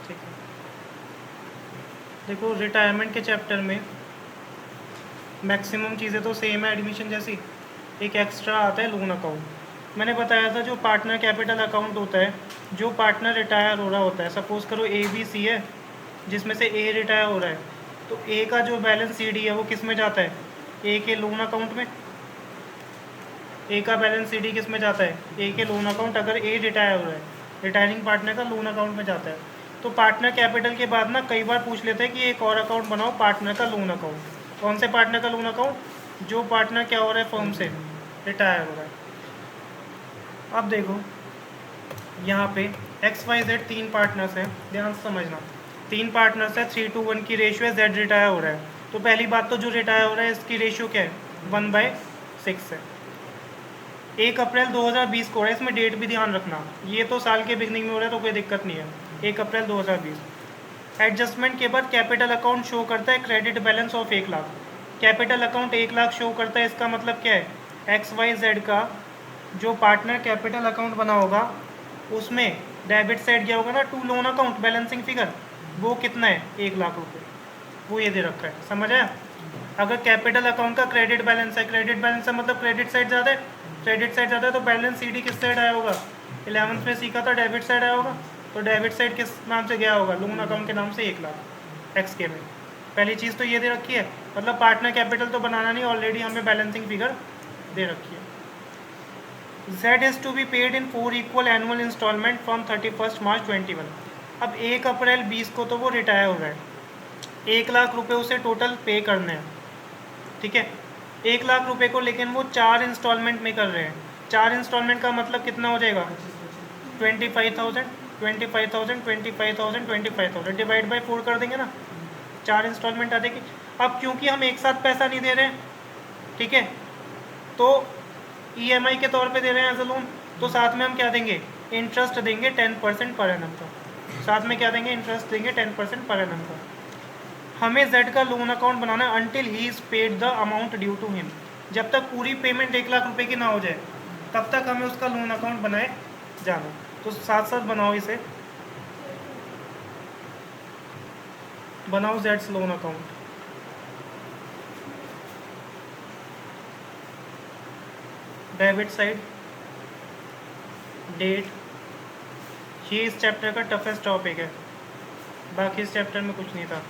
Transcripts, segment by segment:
ठीक है, देखो रिटायरमेंट के चैप्टर में मैक्सिमम चीज़ें तो सेम है एडमिशन जैसी। एक एक्स्ट्रा आता है लोन अकाउंट। मैंने बताया था जो पार्टनर कैपिटल अकाउंट होता है, जो पार्टनर रिटायर हो रहा होता है, सपोज करो ए बी सी है, जिसमें से ए रिटायर हो रहा है, तो ए का जो बैलेंस सी डी है वो किस में जाता है? ए के लोन अकाउंट में। ए का बैलेंस सी डी किस में जाता है? ए के लोन अकाउंट। अगर ए रिटायर हो रहा है, रिटायरिंग पार्टनर का लोन अकाउंट में जाता है। तो पार्टनर कैपिटल के बाद ना कई बार पूछ लेते हैं कि एक और अकाउंट बनाओ पार्टनर का लोन अकाउंट। कौन से पार्टनर का लोन अकाउंट? जो पार्टनर क्या हो रहा है फर्म से, रिटायर हो रहा है। अब देखो यहाँ पे XYZ 3 पार्टनर्स हैं, ध्यान से समझना। 3 पार्टनर्स है, 3:1 की रेशियो है, Z रिटायर हो रहा है। तो पहली बात तो जो रिटायर हो रहा है इसकी रेशियो क्या है? 1/6 है। 1 अप्रैल 2020 को है, इसमें डेट भी ध्यान रखना। ये तो साल के बिगनिंग में हो रहा है तो कोई दिक्कत नहीं है। 1 अप्रैल 2020। एडजस्टमेंट के बाद कैपिटल अकाउंट शो करता है credit balance of 1 lakh. Capital account 1 lakh show करता है, इसका मतलब क्या है? XYZ का जो पार्टनर कैपिटल अकाउंट बना होगा उसमें डेबिट साइड क्या होगा ना, to loan account balancing figure, वो कितना है? 1 लाख रुपये। वो ये दे रखा है, समझ आया? अगर कैपिटल अकाउंट का क्रेडिट बैलेंस है, क्रेडिट बैलेंस है मतलब क्रेडिट साइड ज़्यादा है, क्रेडिट साइड ज़्यादा है तो बैलेंस CD किस साइड आया होगा? 11th में सीखा था डेबिट साइड आया होगा। तो डेबिट साइड किस नाम से गया होगा? लोन अकाउंट के नाम से 1 लाख XK में। पहली चीज़ तो ये दे रखी है, मतलब पार्टनर कैपिटल तो बनाना नहीं, ऑलरेडी हमें बैलेंसिंग फिगर दे रखी है। Z is to be paid in 4 equal annual installment from 31st March 21। अब 1 अप्रैल 20 को तो वो रिटायर हो रहा है, 1 लाख रुपए उसे टोटल पे करने हैं, ठीक है? 1 लाख रुपए को लेकिन वो 4 इंस्टॉलमेंट में कर रहे हैं। 4 इंस्टॉलमेंट का मतलब कितना हो जाएगा? 25,000 25,000 25,000 25,000 डिवाइड बाई 4 कर देंगे ना, 4 इंस्टॉलमेंट आ जाएगी। अब क्योंकि हम एक साथ पैसा नहीं दे रहे हैं, ठीक है, तो EMI के तौर पे दे रहे हैं एज अ लोन, तो साथ में हम क्या देंगे? इंटरेस्ट देंगे 10% पर एनम का। साथ में क्या देंगे? इंटरेस्ट देंगे 10% पर एनम का। हमें Z का लोन अकाउंट बनाना है until he is paid the amount due to him. जब तक पूरी पेमेंट 1 लाख रुपए की ना हो जाए तब तक हमें उसका लोन अकाउंट बनाए जाना। तो साथ साथ बनाओ इसे, बनाओ Z's loan account. Debit side, date, ये इस चैप्टर का टफेस्ट टॉपिक है, बाकी इस चैप्टर में कुछ नहीं था।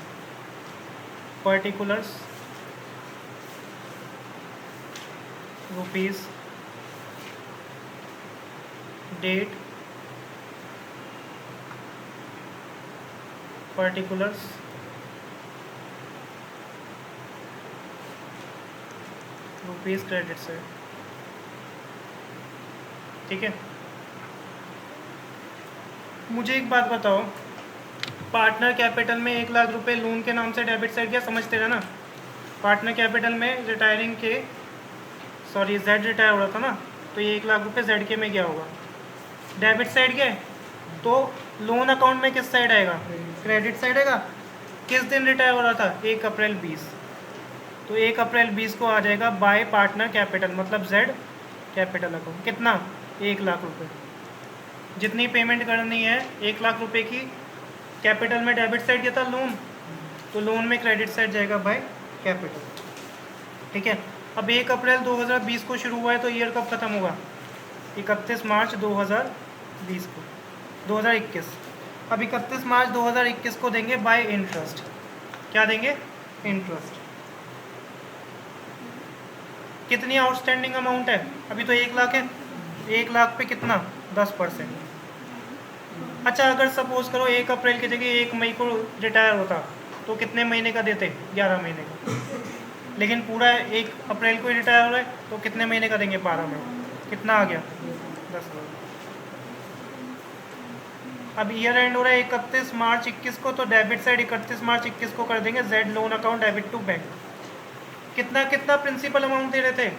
Particulars, rupees, date, particulars, rupees, credit side, ठीक है? मुझे एक बात बताओ, पार्टनर कैपिटल में 1 लाख रुपए लोन के नाम से डेबिट साइड गया, समझते रहे ना? पार्टनर कैपिटल में रिटायरिंग के Z रिटायर हो रहा था ना, तो ये 1 लाख रुपए ZK में गया होगा। डेबिट साइड गए तो लोन अकाउंट में किस साइड आएगा? क्रेडिट साइड आएगा। किस दिन रिटायर हो रहा था? 1 अप्रैल 20। तो 1 अप्रैल 20 को आ जाएगा बाय पार्टनर कैपिटल, मतलब Z कैपिटल अकाउंट। कितना? 1 लाख रुपए। जितनी पेमेंट करनी है 1 लाख रुपए की, कैपिटल में डेबिट साइड क्या था? लोन, तो लोन में क्रेडिट साइड जाएगा बाय कैपिटल, ठीक है? अब 1 अप्रैल 2020 को शुरू हुआ है तो ईयर कब खत्म होगा? 31 मार्च 2020 को, 2021। अब 31 मार्च 2021 को देंगे बाय इंटरेस्ट। क्या देंगे? इंटरेस्ट। कितनी आउटस्टैंडिंग अमाउंट है? अभी तो 1 लाख है, 1 लाख पे कितना? 10%। अच्छा, अगर सपोज करो 1 अप्रैल की जगह 1 मई को रिटायर होता तो कितने महीने का देते? 11 महीने का। लेकिन पूरा 1 अप्रैल को ही रिटायर हो रहा है तो कितने महीने का देंगे? 12 महीने। कितना आ गया? 10 महीने। अब ईयर एंड हो रहा है 31 मार्च 21 को, तो डेबिट साइड 31 मार्च 21 को कर देंगे Z loan account debit to bank. कितना कितना प्रिंसिपल अमाउंट दे रहे थे?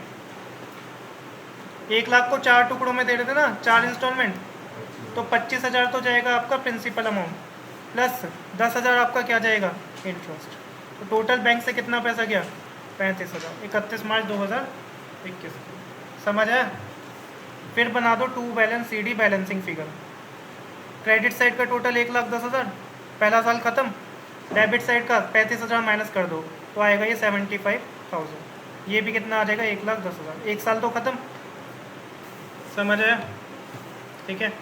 1 लाख को 4 टुकड़ों में दे रहे थे ना, 4 इंस्टॉलमेंट, तो 25,000 तो जाएगा आपका प्रिंसिपल अमाउंट, प्लस 10,000 आपका क्या जाएगा? इंटरेस्ट। तो टोटल बैंक से कितना पैसा गया? 35,000। 31 मार्च 2021। समझ आया? फिर बना दो to balance CD balancing figure. Credit side का टोटल 1,10,000, पहला साल ख़त्म, डेबिट साइड का 35,000 माइनस कर दो तो आएगा ये 75,000। ये भी कितना आ जाएगा 1,10,000। एक साल तो ख़त्म, समझ आया? ठीक है।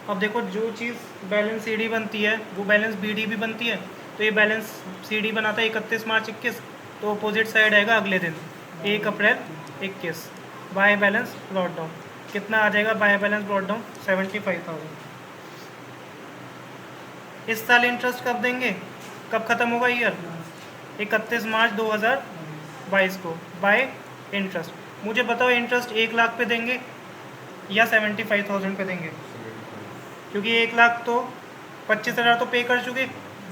अब देखो जो चीज़ बैलेंस सीडी बनती है वो बैलेंस बीडी भी बनती है। तो ये बैलेंस सीडी बनाता है 31 मार्च 21, तो अपोजिट साइड आएगा अगले दिन 1 अप्रैल 21। बाय बैलेंस ब्रॉट डाउन कितना आ जाएगा? Bye balance brought down 75,000। इस साल इंटरेस्ट कब देंगे? कब ख़त्म होगा ईयर? 31 मार्च 2022 को बाय इंटरेस्ट। मुझे बताओ इंटरेस्ट 1 लाख पे देंगे या 75,000 पे देंगे? क्योंकि 1 लाख तो 25,000 तो पे कर चुके,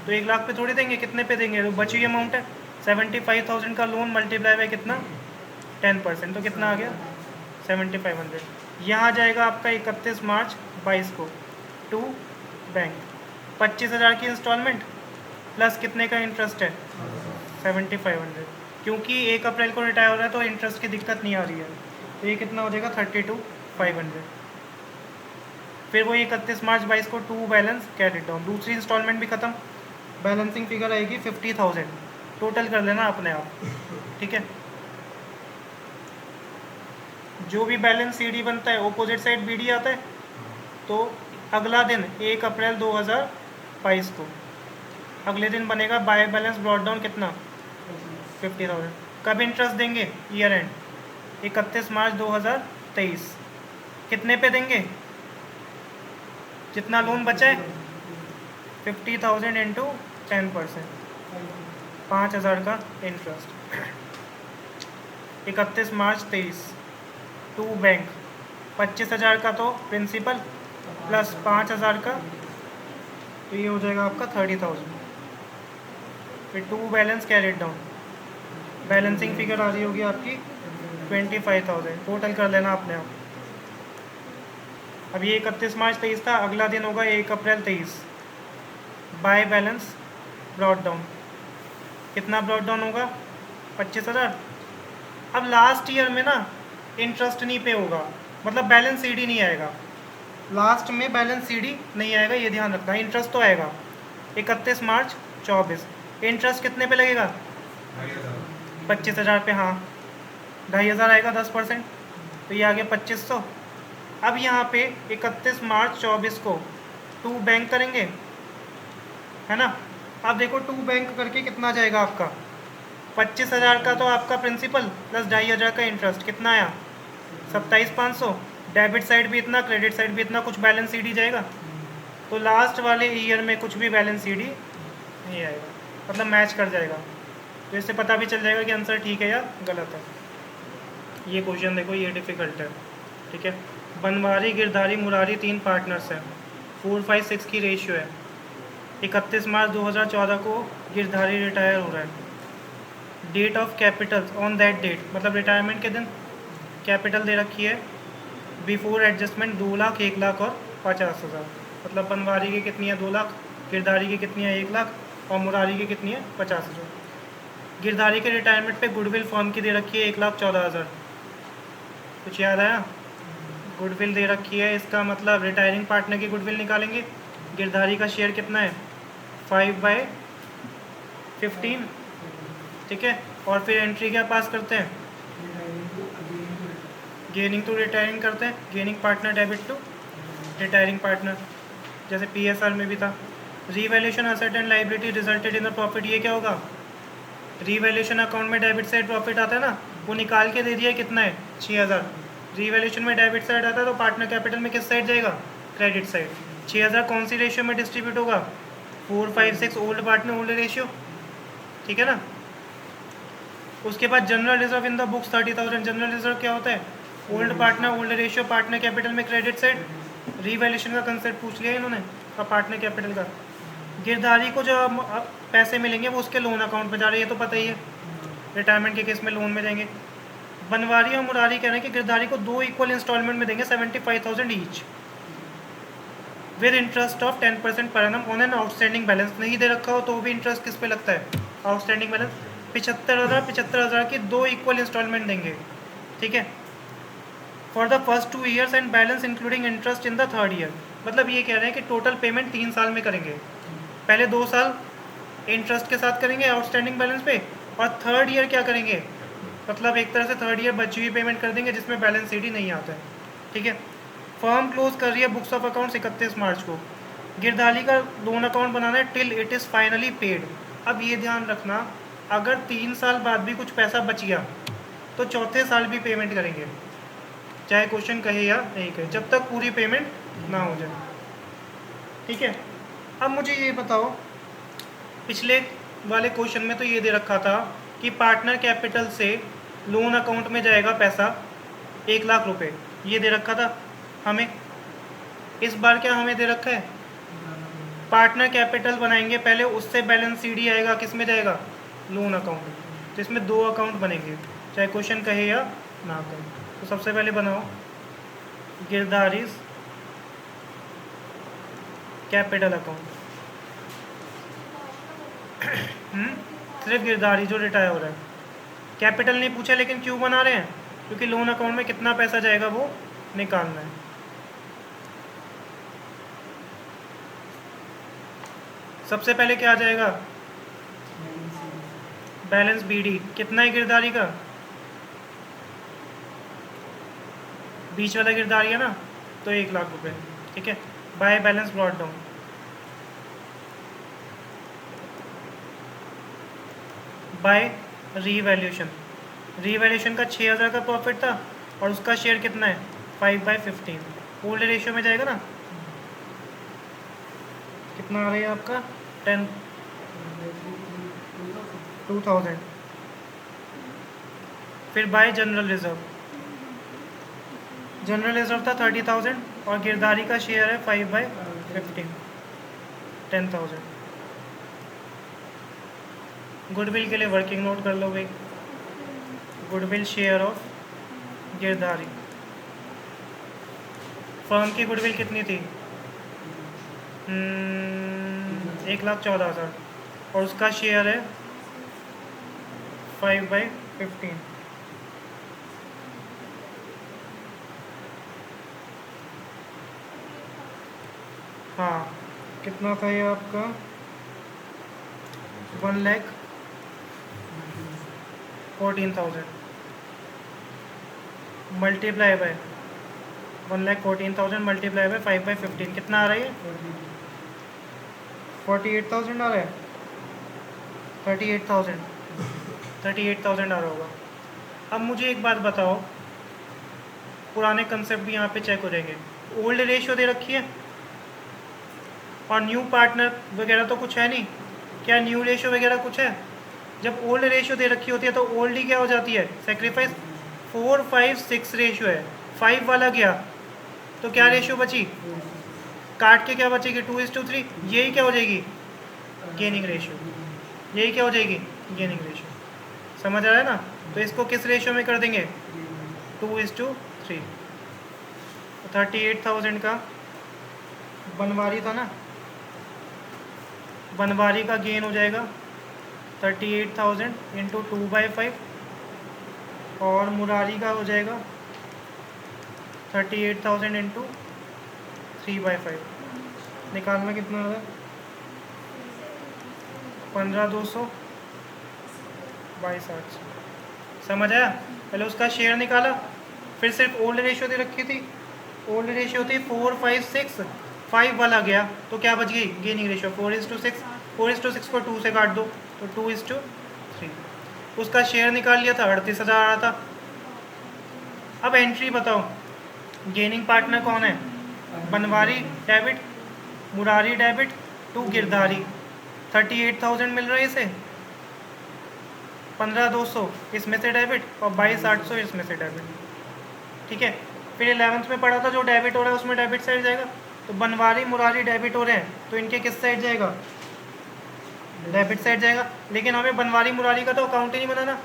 तो 1 लाख पे थोड़ी देंगे। कितने पे देंगे? तो बची हुई अमाउंट है 75,000 का लोन मल्टीप्लाई बाय कितना 10%, तो कितना आ गया 7500। यहाँ जाएगा आपका 31 मार्च 22 को टू बैंक 25,000 की इंस्टॉलमेंट प्लस कितने का इंटरेस्ट है 7500। क्योंकि 1 अप्रैल को रिटायर हो रहा है तो इंटरेस्ट की दिक्कत नहीं आ रही है, तो ये कितना हो जाएगा 32,500। फिर वो 31 मार्च 22 को टू बैलेंस कैरिड डाउन, दूसरी इंस्टॉलमेंट भी खत्म, बैलेंसिंग फिगर आएगी 50,000। टोटल कर लेना अपने आप, ठीक है। जो भी बैलेंस सीडी बनता है ऑपोजिट साइड बीडी आता है, तो अगला दिन 1 अप्रैल 2022 को अगले दिन बनेगा बाय बैलेंस ब्रॉट डाउन कितना 50,000। कब इंटरेस्ट देंगे? ईयर एंड 31 मार्च 2023। कितने पे देंगे? जितना लोन बचा है 50,000 इंटू 10%, 5,000 का इंटरेस्ट। 31 मार्च 23 टू बैंक 25,000 का तो प्रिंसिपल प्लस 5,000 का, तो ये हो जाएगा आपका 30,000। फिर to balance carried down, balancing figure आ रही होगी आपकी 25,000। टोटल कर लेना अपने आप। अब ये 31 मार्च 23 था, अगला दिन होगा 1 अप्रैल 23 बाय बैलेंस ब्रॉट डाउन। कितना ब्रॉट डाउन होगा 25,000। अब लास्ट ईयर में ना इंटरेस्ट नहीं पे होगा, मतलब बैलेंस सीडी नहीं आएगा, लास्ट में बैलेंस सीडी नहीं आएगा, ये ध्यान रखना। इंटरेस्ट तो आएगा 31 मार्च 24। इंटरेस्ट कितने पे लगेगा 25,000 पे, हाँ 2,500 आएगा 10%, तो ये आ गया 2,500। अब यहाँ पे 31 मार्च 24 को टू बैंक करेंगे, है ना। अब देखो टू बैंक करके कितना जाएगा आपका 25,000 का तो आपका प्रिंसिपल प्लस 2,500 का इंटरेस्ट, कितना आया 27,500। डेबिट साइड भी इतना, क्रेडिट साइड भी इतना, कुछ बैलेंस सीडी जाएगा। तो लास्ट वाले ईयर में कुछ भी बैलेंस सीडी नहीं आएगा, मतलब मैच कर जाएगा। तो इससे पता भी चल जाएगा कि आंसर ठीक है या गलत है। ये क्वेश्चन देखो, ये डिफ़िकल्ट है, ठीक है। बनवारी, गिरधारी, मुरारी 3 पार्टनर्स हैं, 4/5/6 की रेशियो है। 31 मार्च 2014 को गिरधारी रिटायर हो रहा है। Date of capital on that date, मतलब रिटायरमेंट के दिन कैपिटल दे रखी है बिफोर एडजस्टमेंट 2 लाख, 1 लाख और 50,000। मतलब बनवारी की कितनी है 2 लाख, गिरधारी की कितनी है 1 लाख और मुरारी की कितनी है 50,000। गिरधारी के रिटायरमेंट पे गुडविल फॉर्म की दे रखी है 1,14,000। कुछ याद आया? गुडविल दे रखी है, इसका मतलब रिटायरिंग पार्टनर की गुडविल निकालेंगे। गिरधारी का शेयर कितना है 5/15, ठीक है। और फिर एंट्री क्या पास करते हैं, गेनिंग टू रिटायरिंग करते हैं, gaining partner debit to retiring partner, जैसे PSR में भी था। Revaluation asset and liability resulted in the profit, ये क्या होगा रीवैल्यूएशन अकाउंट में डेबिट साइड प्रॉफिट आता है ना, वो निकाल के दे दिया कितना है 6,000। रीवैल्यूएशन में डेबिट साइड आता है तो पार्टनर कैपिटल में किस साइड जाएगा क्रेडिट साइड। 6,000 कौन सी रेशियो में डिस्ट्रीब्यूट होगा 4/5/6 ओल्ड पार्टनर ओल्ड रेशियो, ठीक है ना। उसके बाद general reserve in the books 30,000। General reserve क्या होता है old partner old ratio, partner capital में क्रेडिट साइड। रीवैल्यूएशन का कंसेप्ट पूछ लिया इन्होंने और पार्टनर कैपिटल का। गिरधारी को जो पैसे मिलेंगे वो उसके लोन अकाउंट में जा रहे हैं, ये तो पता ही है, रिटायरमेंट के केस में लोन में जाएंगे। बनवारी और मुरारी कह रहे हैं कि गिरधारी को 2 इक्वल इंस्टॉलमेंट में देंगे 75,000 each with interest of 10% per annum on an outstanding balance. नहीं दे रखा हो तो भी इंटरेस्ट किस पे लगता है आउटस्टैंडिंग बैलेंस। 75,000 की 2 इक्वल इंस्टॉलमेंट देंगे, ठीक है। For the first 2 years and balance including interest in the third year. मतलब ये कह रहे हैं कि टोटल पेमेंट 3 साल में करेंगे, पहले 2 साल इंटरेस्ट के साथ करेंगे आउटस्टैंडिंग बैलेंस पे, और थर्ड ईयर क्या करेंगे, मतलब एक तरह से थर्ड ईयर बची हुई पेमेंट कर देंगे जिसमें बैलेंस शीट ही नहीं आता है। ठीक है। फर्म क्लोज कर रही है बुक्स ऑफ अकाउंट्स 31 मार्च को। गिरदारी का लोन अकाउंट बनाना है till it is finally paid. अब ये ध्यान रखना, अगर 3 साल बाद भी कुछ पैसा बच गया तो चौथे साल भी पेमेंट करेंगे, चाहे क्वेश्चन कहे या नहीं कहे, जब तक पूरी पेमेंट ना हो जाए। ठीक है। अब मुझे ये बताओ, पिछले वाले क्वेश्चन में तो ये दे रखा था कि पार्टनर कैपिटल से लोन अकाउंट में जाएगा पैसा 1 लाख रुपए, ये दे रखा था हमें। इस बार क्या हमें दे रखा है, पार्टनर कैपिटल बनाएंगे पहले, उससे बैलेंस सीडी आएगा, किस में जाएगा, लोन अकाउंट। तो इसमें 2 अकाउंट बनेंगे, चाहे क्वेश्चन कहे या ना कहे। तो सबसे पहले बनाओ गिरदारीज कैपिटल अकाउंट। सिर्फ गिरदारी जो रिटायर हो रहा है, कैपिटल नहीं पूछा, लेकिन क्यों बना रहे हैं, क्योंकि लोन अकाउंट में कितना पैसा जाएगा वो निकालना है। सबसे पहले क्या आ जाएगा, बैलेंस बीडी, कितना है गिरदारी का, बीच वाला गिरदारी है ना, तो 1 लाख रुपए। ठीक है। By balance brought down, by revaluation. Revaluation का 6000 का प्रॉफिट था और उसका शेयर कितना है, 5/15। ओल्ड रेशियो में जाएगा ना, कितना आ रहा है आपका, 2000। फिर bye general reserve, general reserve था 30,000 और गिरदारी का शेयर है 5/15, 10,000। गुडविल के लिए वर्किंग नोट कर लो भाई, goodwill share of Girdhari. Firm की गुडविल कितनी थी, 1,14,000 और उसका शेयर है 5/15। हाँ, कितना था ये आपका, 1,14,000 मल्टीप्लाई बाय 1,14,000 मल्टीप्लाई बाय 5/15, कितना आ रहा है, 48,000 आ रहा है, 38,000 आ रहा होगा। अब मुझे एक बात बताओ, पुराने कंसेप्ट भी यहाँ पे चेक हो जाएंगे। ओल्ड रेशियो दे रखी है और न्यू पार्टनर वगैरह तो कुछ है नहीं, क्या न्यू रेशियो वगैरह कुछ है। जब ओल्ड रेशियो दे रखी होती है तो ओल्ड ही क्या हो जाती है, सेक्रीफाइस। 4, 5, 6 रेशियो है, 5 वाला गया तो क्या रेशियो बची, काट के क्या बचेगी, 2:3। यही क्या हो जाएगी, गेनिंग रेशियो। यही क्या हो जाएगी, गेनिंग रेशियो। समझ आ रहा है ना। तो इसको किस रेशियो में कर देंगे, 2:3। 38,000 का बनवारी था ना, बनवारी का गेन हो जाएगा 38,000 इंटू 2/5 और मुरारी का हो जाएगा 38,000 इंटू 3/5। निकालना कितना होगा, 15,200 22,800। समझ आया। पहले उसका शेयर निकाला, फिर सिर्फ ओल्ड रेशियो दे रखी थी, ओल्ड रेशियो थी 4, 5, 6, 5 वाला गया तो क्या बच गई, गेनिंग रेशियो 4:6। 4:6 को 2 से काट दो तो 2:3। उसका शेयर निकाल लिया था, 38,000 आ रहा था। अब एंट्री बताओ, गेनिंग पार्टनर कौन है, Banwari debit, Murari debit to Girdhari. 38,000 मिल रहा है इसे, 15,200 इसमें से डेबिट और 22,800 इसमें से डेबिट। ठीक है। फिर 11th में पढ़ा था जो डेबिट हो रहा है उसमें डेबिट साइड जाएगा, तो बनवारी मुरारी डेबिट हो रहे हैं तो इनके किस साइड जाएगा, डेबिट साइड जाएगा। लेकिन हमें बनवारी मुरारी का तो अकाउंट ही नहीं बनाना,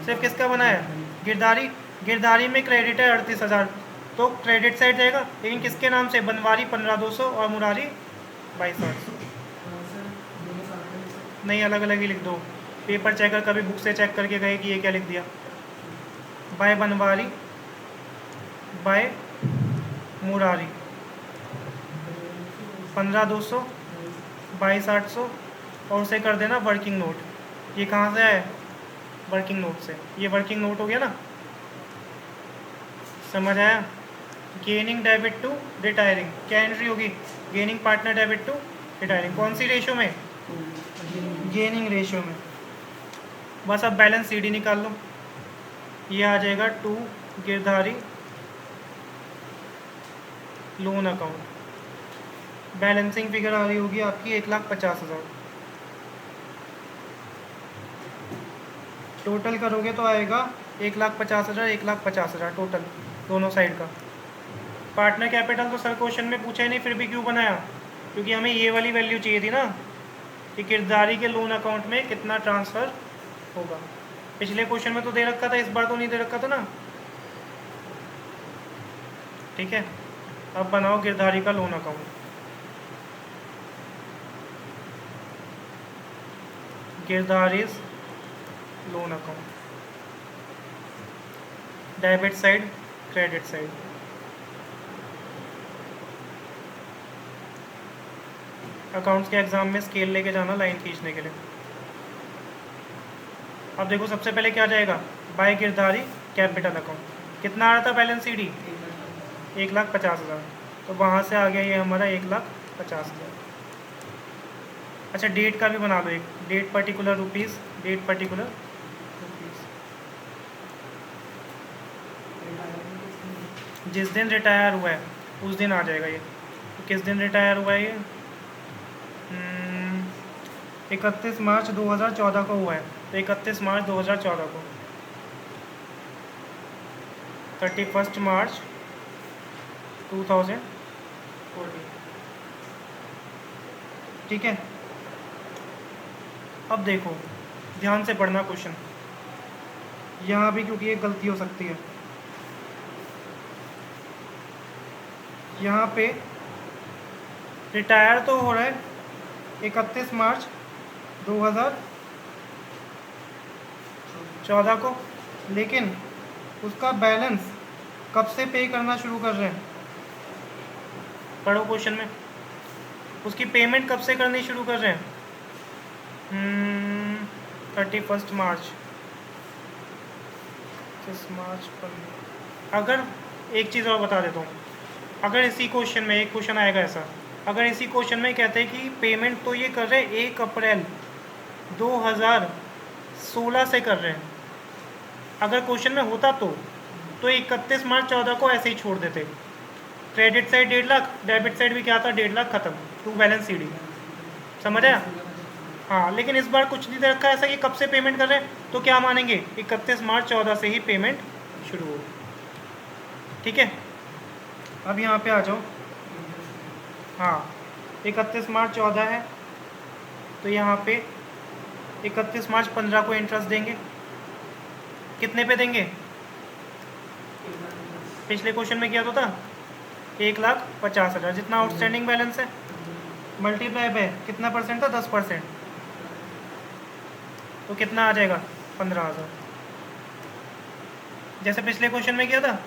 सिर्फ किसका बनाया, गिरधारी। गिरधारी में क्रेडिट है 38,000 तो क्रेडिट साइड जाएगा, लेकिन किसके नाम से, बनवारी 15,200 और मुरारी 22,800। नहीं, अलग अलग ही लिख दो, पेपर चेकर कभी बुक से चेक करके कहे कि ये क्या लिख दिया। बाय बनवारी बाय मुरारी, 15,200 22,800 और उसे कर देना वर्किंग नोट। ये कहाँ से आया? वर्किंग नोट से। ये वर्किंग नोट हो गया ना, समझ आया? गेनिंग डेबिट टू रिटायरिंग, क्या एंट्री होगी? Gaining partner debit to retiring. कौन सी रेशियो में? गेनिंग रेशियो में। बस अब बैलेंस सीडी निकाल लो। ये आ जाएगा to Girdhari loan account. Balancing figure आ रही होगी आपकी 1,50,000। टोटल करोगे तो आएगा 1,50,000 1,50,000 टोटल दोनों साइड का। पार्टनर कैपिटल तो सर क्वेश्चन में पूछा ही नहीं, फिर भी क्यों बनाया? क्योंकि हमें ये वाली वैल्यू चाहिए थी ना कि गिरधारी के लोन अकाउंट में कितना ट्रांसफ़र होगा। पिछले क्वेश्चन में तो दे रखा था, इस बार तो नहीं दे रखा था ना। ठीक है, अब बनाओ गिरधारी का loan account. Girdhari's loan account, debit side credit side. Accounts के एग्जाम में स्केल लेके जाना लाइन खींचने के लिए। अब देखो सबसे पहले क्या जाएगा? By Girdhari capital account. कितना आ रहा था बैलेंस सीडी? 1,50,000। तो वहाँ से आ गया ये हमारा 1,50,000। अच्छा, डेट का भी बना लो एक, date particular rupees, date particular rupees. जिस दिन रिटायर हुआ है उस दिन आ जाएगा ये। तो किस दिन रिटायर हुआ है ये? 31 मार्च 2014 को हुआ है, तो 31 मार्च 2014 को। 31 मार्च 2014। ठीक है, अब देखो ध्यान से पढ़ना क्वेश्चन, यहाँ भी क्योंकि एक गलती हो सकती है। यहाँ पे रिटायर तो हो रहा है 31 मार्च 2014 को, लेकिन उसका बैलेंस कब से पे करना शुरू कर रहे हैं? पढ़ो क्वेश्चन में, उसकी पेमेंट कब से करनी शुरू कर रहे हैं? 31 मार्च 31 मार्च पर। अगर एक चीज़ और बता देता हूँ, अगर इसी क्वेश्चन में एक क्वेश्चन आएगा ऐसा, अगर इसी क्वेश्चन में कहते हैं कि पेमेंट तो ये कर रहे हैं 1 अप्रैल 2016 से कर रहे हैं, अगर क्वेश्चन में होता तो 31 मार्च 14 को ऐसे ही छोड़ देते। Credit side 1.5 lakh, debit side भी क्या था 1.5 लाख, खत्म, टू बैलेंस सीडी। समझ आया? हाँ, लेकिन इस बार कुछ नहीं दे रखा ऐसा कि कब से पेमेंट कर रहे हैं, तो क्या मानेंगे 31 मार्च 14 से ही पेमेंट शुरू हो। ठीक है, अब यहाँ पे आ जाओ। हाँ, 31 मार्च 14 है, तो यहाँ पे 31 मार्च 15 को इंटरेस्ट देंगे। कितने पे देंगे? पिछले क्वेश्चन में किया तो था 1,50,000, जितना आउटस्टैंडिंग बैलेंस है मल्टीप्लाई बाय कितना परसेंट था? 10%, तो कितना आ जाएगा? 15,000, जैसे पिछले क्वेश्चन में किया था।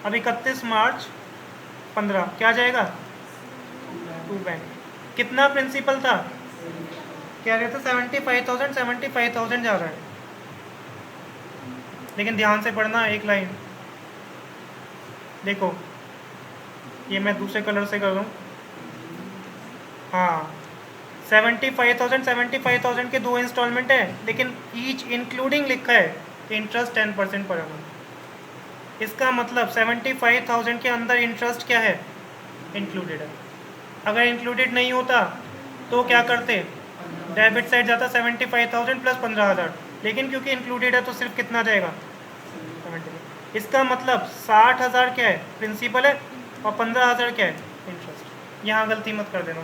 अब 31 मार्च 15 क्या जाएगा? To bank. कितना प्रिंसिपल था? कह रहे थे 75,000 जा रहा है, लेकिन ध्यान से पढ़ना एक लाइन। देखो ये मैं दूसरे कलर से कर रहा हूँ। हाँ, 75,000 के 2 इंस्टॉलमेंट है, लेकिन ईच इंक्लूडिंग लिखा है इंटरेस्ट 10% पर एनम। इसका मतलब 75,000 के अंदर इंटरेस्ट क्या है? इंक्लूडेड है। अगर इंक्लूडेड नहीं होता तो क्या करते? डेबिट साइड जाता 75,000 प्लस 15,000, लेकिन क्योंकि इंक्लूडेड है तो सिर्फ कितना जाएगा? 70। इसका मतलब 60,000 क्या है? प्रिंसिपल है, और 15,000 क्या है? इंटरेस्ट। यहाँ गलती मत कर देना,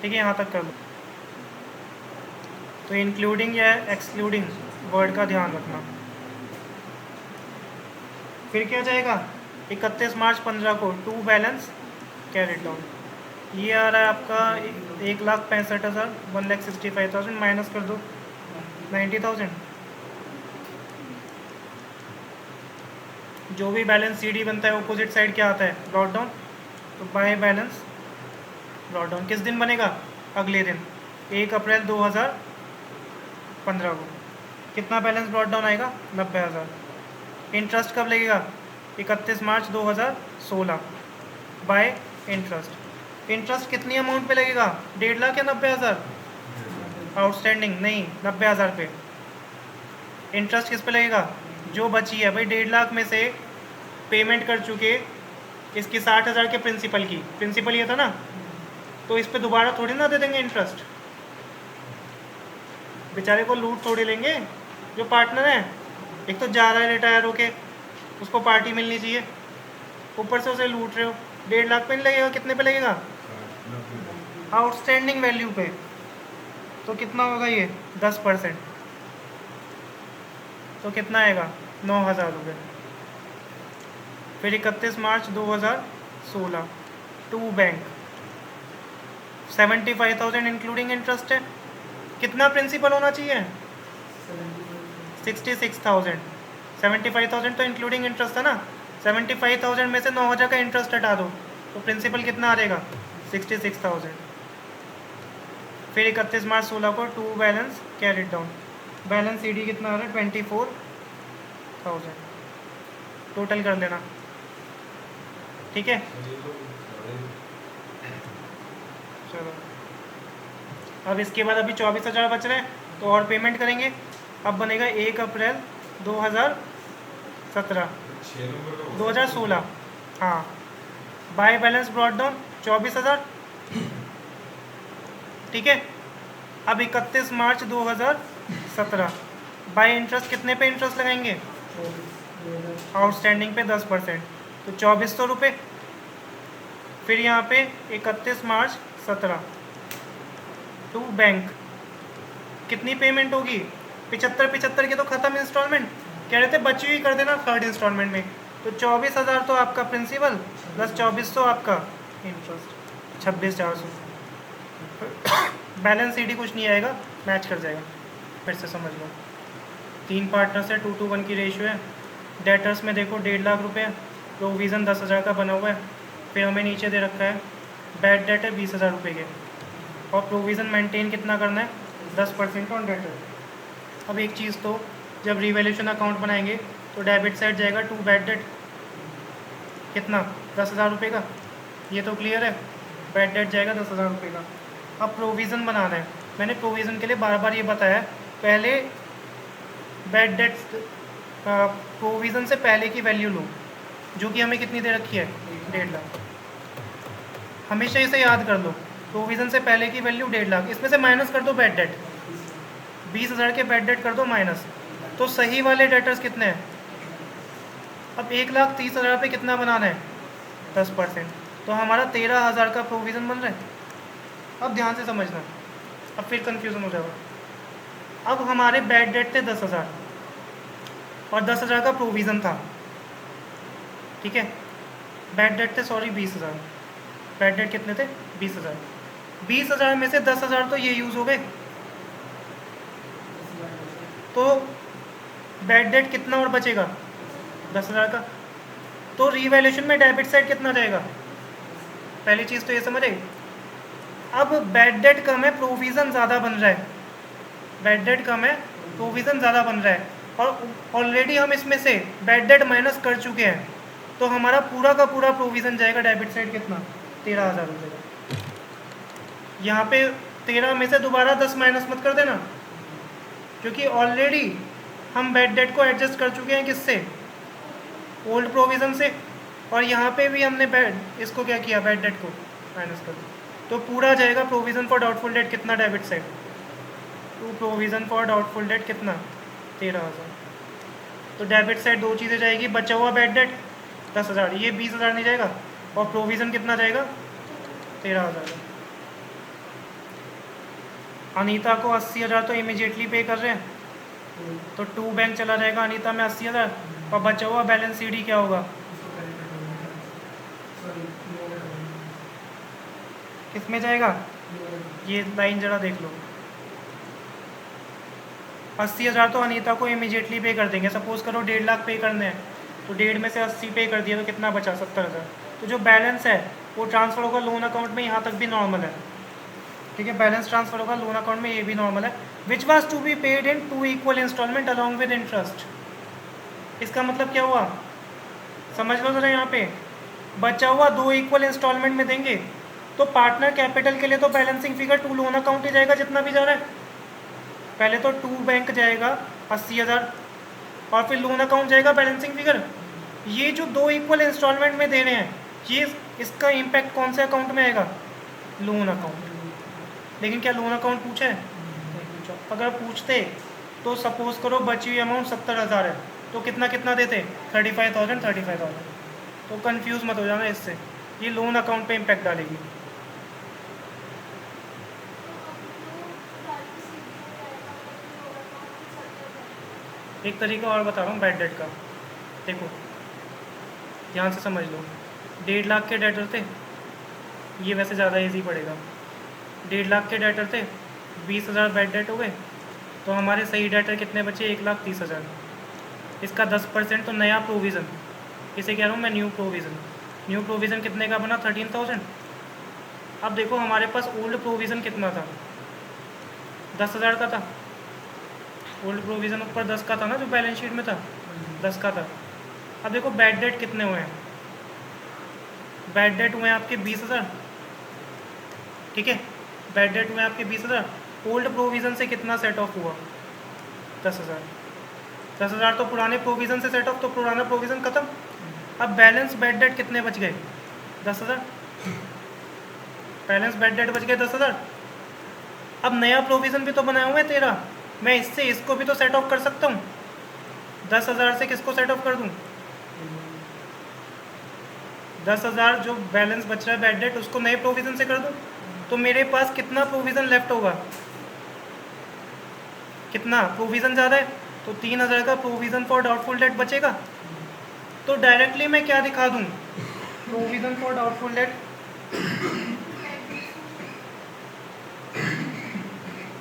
ठीक है? यहाँ तक कर लो। तो इंक्लूडिंग या एक्सक्लूडिंग वर्ड का ध्यान रखना। फिर क्या जाएगा? 31 मार्च 15 को टू बैलेंस कैरिड डाउन। ये आ रहा है आपका 1,65,000, 1,65,000 माइनस कर दो 90,000। जो भी बैलेंस सी डी बनता है अपोजिट साइड क्या आता है, ब्रॉट डाउन। तो बाय बैलेंस ब्रॉट डाउन किस दिन बनेगा, अगले दिन 1 अप्रैल 2015 को। कितना बैलेंस ब्रॉट डाउन आएगा, 90,000। इंटरेस्ट कब लगेगा, 31 मार्च 2016 बाय इंटरेस्ट। इंटरेस्ट कितनी अमाउंट पे लगेगा, 1.5 लाख या 90,000, आउटस्टैंडिंग नहीं 90,000 पे। इंटरेस्ट किस पे लगेगा, जो बची है भाई 1.5 लाख में से पेमेंट कर चुके इसकी 60,000 के प्रिंसिपल की, प्रिंसिपल ये था ना, तो इस पे दोबारा थोड़ी ना दे देंगे इंटरेस्ट, बेचारे को लूट थोड़ी लेंगे। जो पार्टनर है एक तो जा रहा है रिटायर होके, उसको पार्टी मिलनी चाहिए, ऊपर से उसे लूट रहे हो। 1.5 लाख पे नहीं लगेगा, कितने पे लगेगा, आउटस्टैंडिंग वैल्यू पे। तो कितना होगा ये 10%, तो कितना आएगा 9,000 रुपये। फिर 31 मार्च 2016 टू बैंक 75,000 इंक्लूडिंग इंटरेस्ट है। कितना प्रिंसिपल होना चाहिए, 66,000। 75,000 तो इंक्लूडिंग इंटरेस्ट था ना, 75,000 में से 9,000 का इंटरेस्ट हटा दो तो प्रिंसिपल कितना आ रहेगा, 66,000। फिर 31 मार्च 16 को to balance carried down, balance C D कितना आ रहा है, 24,000। टोटल कर लेना, ठीक है। चलो अब इसके बाद अभी 24,000 बच रहे हैं, तो और पेमेंट करेंगे। अब बनेगा 1 अप्रैल 2016 हाँ, बाय बैलेंस ब्रॉट डाउन 24,000, ठीक है। अब 31 मार्च 2017 बाय इंटरेस्ट कितने पे इंटरेस्ट लगाएंगे, आउटस्टैंडिंग पे 10%, तो 2,400 रुपये। फिर यहाँ पे 31 मार्च 17 टू बैंक कितनी पेमेंट होगी, 75 के तो ख़त्म इंस्टॉलमेंट, कह रहे थे बची हुई कर देना थर्ड इंस्टॉलमेंट में। तो 24,000 तो आपका प्रिंसिपल प्लस 2,400 आपका इंटरेस्ट, 26,400। बैलेंस सीडी कुछ नहीं आएगा, मैच कर जाएगा। फिर से समझ लो, 3 पार्टनर्स है, 2:1 की रेशियो है। डेटर्स में देखो 1.5 लाख रुपये, प्रोविज़न 10,000 का बना हुआ है। फिर हमें नीचे दे रखा है बैड डेट है 20,000 रुपये के, और प्रोविज़न मेंटेन कितना करना है, 10% ऑन डेटर। अब एक चीज़ तो, जब रिवैल्यूएशन अकाउंट बनाएंगे तो डेबिट साइड जाएगा टू बैड डेट, कितना 10,000 रुपये का, ये तो क्लियर है। बैड डेट जाएगा 10,000 रुपये का। अब प्रोविज़न बनाना है, मैंने प्रोविज़न के लिए बार बार ये बताया, पहले बैड डेट प्रोविज़न से पहले की वैल्यू लो, जो कि हमें कितनी दे रखी है, 1.5 लाख। हमेशा इसे याद कर लो, प्रोविज़न से पहले की वैल्यू 1.5 लाख, इसमें से माइनस कर दो बैड डेट, 20,000 के बैड डेट कर दो माइनस, तो सही वाले डेटर्स कितने हैं। अब 1,30,000 पे कितना बनाना है, 10%, तो हमारा 13,000 का प्रोविज़न बन रहा है। अब ध्यान से समझना, अब फिर कंफ्यूजन हो जाएगा। अब हमारे बैड डेट थे 10,000 और 10,000 का प्रोविज़न था, ठीक है। बैड डेट थे 20,000, बैड डेट कितने थे, 20,000। 20,000 में से 10,000 तो ये यूज़ हो गए, तो बैड डेट कितना और बचेगा, 10,000 का। तो रीवैल्यूएशन में डेबिट साइड कितना जाएगा, पहली चीज़ तो ये समझे। अब बैड डेट कम है, प्रोविज़न ज़्यादा बन रहा है, बैड डेट कम है, प्रोविज़न ज़्यादा बन रहा है, और ऑलरेडी हम इसमें से बैड डेट माइनस कर चुके हैं, तो हमारा पूरा का पूरा प्रोविज़न जाएगा डेबिट साइड कितना, 13,000 रुपये का। यहाँ पे 13 में से दोबारा 10 माइनस मत कर देना, क्योंकि ऑलरेडी हम बैड डेट को एडजस्ट कर चुके हैं, किससे, ओल्ड प्रोविज़न से, और यहाँ पे भी हमने इसको क्या किया, बैड डेट को माइनस कर दिया, तो पूरा जाएगा प्रोविज़न फॉर डाउटफुल डेट कितना debit side, to provision for doubtful debt कितना, 13,000। तो डेबिट साइड दो चीज़ें जाएगी, बचा हुआ बैड डेट 10,000, ये 20,000 नहीं जाएगा, और प्रोविज़न कितना जाएगा, 13,000। अनीता को 80,000 तो इमीडिएटली पे कर रहे हैं, तो टू बैंक चला जाएगा अनीता में 80,000, और बचा हुआ बैलेंस सीडी क्या होगा, किस में जाएगा, ये लाइन जरा देख लो। 80,000 तो अनीता को इमीडिएटली पे कर देंगे, सपोज करो 1.5 लाख पे करने हैं, तो 1.5 में से 80 पे कर दिया तो कितना बचा, 70,000। तो जो बैलेंस है वो ट्रांसफ़र होगा लोन अकाउंट में, यहाँ तक भी नॉर्मल है, ठीक है। बैलेंस ट्रांसफ़र होगा लोन अकाउंट में, ये भी नॉर्मल है। Which was to be paid in 2 equal instalment along with interest. इसका मतलब क्या हुआ, समझ लो ज़रा, यहाँ पे बचा हुआ 2 इक्वल इंस्टॉलमेंट में देंगे, तो पार्टनर कैपिटल के लिए तो बैलेंसिंग फिगर 2 लोन अकाउंट ही जाएगा जितना भी जा रहा है। पहले तो 2 बैंक जाएगा 80,000 और फिर लोन अकाउंट जाएगा बैलेंसिंग फिगर। ये जो 2 इक्वल इंस्टॉलमेंट में दे रहे हैं, ये इसका इम्पैक्ट कौन से अकाउंट में आएगा, लोन अकाउंट। लेकिन क्या लोन अकाउंट पूछा है, नहीं पूछा। अगर पूछते तो सपोज करो बची हुई अमाउंट 70,000 है, तो कितना कितना देते, 35,000। तो कंफ्यूज मत हो जाना इससे, ये लोन अकाउंट पे इम्पैक्ट डालेगी। एक तरीका और बता रहा हूँ बैड डेट का, देखो ध्यान से समझ लो। 1.5 लाख के डेटर थे, ये वैसे ज़्यादा इजी पड़ेगा। 1.5 लाख के डेटर थे, 20,000 बैड डेट हो गए, तो हमारे सही डेटर कितने बचे, 1,30,000। इसका 10% तो नया प्रोविज़न, इसे कह रहा हूँ मैं न्यू प्रोविज़न। न्यू प्रोविज़न कितने का बना, 13,000। अब देखो हमारे पास ओल्ड प्रोविज़न कितना था, 10,000 का था। ओल्ड प्रोविज़न ऊपर 10 का था ना, जो बैलेंस शीट में था 10 का था। अब देखो बैड डेट कितने हुए हैं, बैड डेट हुए हैं आपके 20,000, ठीक है। बैड डेट हुए हैं आपके 20,000। ओल्ड प्रोविज़न से कितना सेट ऑफ हुआ, 10,000। 10,000 तो पुराने प्रोविज़न से सेट ऑफ, तो पुराना प्रोविज़न ख़त्म। अब बैलेंस बैड डेट कितने बच गए, 10,000। बैलेंस बैड डेट बच गए 10,000। अब नया प्रोविज़न भी तो बनाया हुआ है तेरा, मैं इससे इसको भी तो सेट ऑफ कर सकता हूँ। 10,000 से किसको सेट ऑफ कर दूँ, 10,000 जो बैलेंस बच रहा है बैड डेट, उसको नए प्रोविज़न से कर दूँ। तो मेरे पास कितना प्रोविज़न लेफ्ट होगा, कितना प्रोविज़न ज़्यादा है, तो 3,000 का प्रोविज़न फॉर डाउटफुल डेट बचेगा। तो डायरेक्टली मैं क्या दिखा दूँ, प्रोविज़न फॉर डाउटफुल डेट।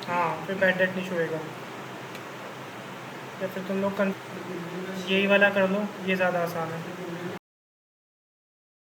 हाँ, फिर बैड डेट नहीं छुएगा। या फिर तुम लोग यही वाला कर लो, ये ज़्यादा आसान है।